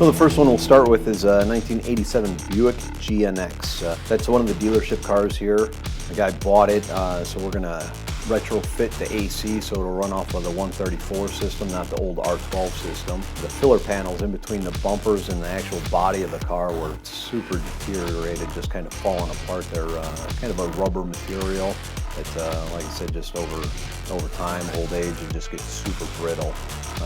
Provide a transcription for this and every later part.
So the first one we'll start with is a 1987 Buick GNX. That's one of the dealership cars here. The guy bought it, so we're going to retrofit the AC so it'll run off of the 134 system, not the old R12 system. The filler panels in between the bumpers and the actual body of the car were super deteriorated, just kind of falling apart. They're kind of a rubber material. It's like I said, just over time, old age, it just gets super brittle.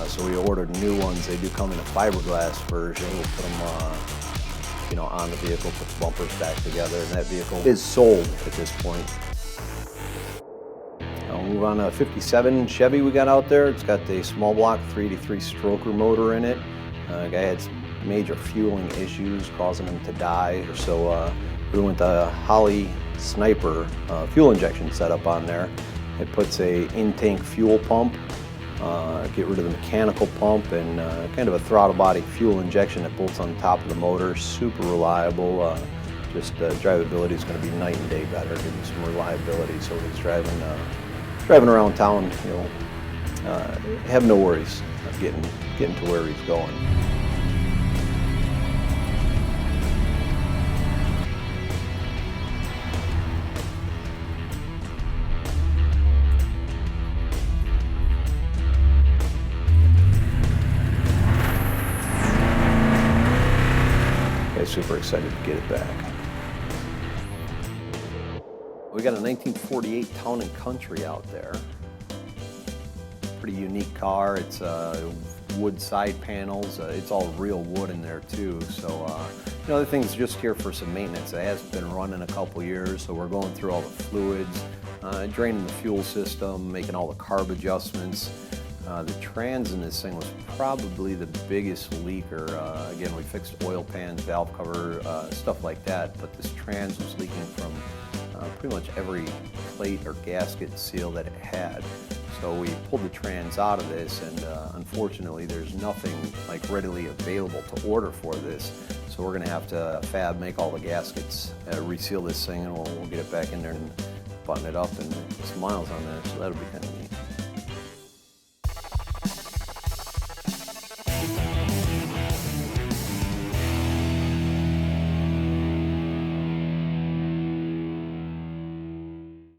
So we ordered new ones. They do come in a fiberglass version. We'll put them on the vehicle, put the bumpers back together, and that vehicle is sold at this point. I'll move on to a 57 Chevy we got out there. It's got the small block 383 stroker motor in it. The guy had some major fueling issues causing him to die. So we went the Holly Sniper fuel injection setup on there. It puts a in-tank fuel pump, get rid of the mechanical pump, and kind of a throttle body fuel injection that bolts on top of the motor. Super reliable. Just drivability is going to be night and day better. Give you some reliability. So he's driving around town, have no worries of getting to where he's going. Super excited to get it back. We got a 1948 Town and Country out there. Pretty unique car. It's wood side panels. It's all real wood in there too. So the thing's just here for some maintenance. It has been running a couple years, so we're going through all the fluids, draining the fuel system, making all the carb adjustments. The trans in this thing was probably the biggest leaker. Again, we fixed oil pans, valve cover, stuff like that, but this trans was leaking from pretty much every plate or gasket seal that it had. So we pulled the trans out of this, and unfortunately there's nothing like readily available to order for this. So we're gonna have to fab, make all the gaskets, reseal this thing, and we'll get it back in there and button it up and put some miles on there. So that'll be kind of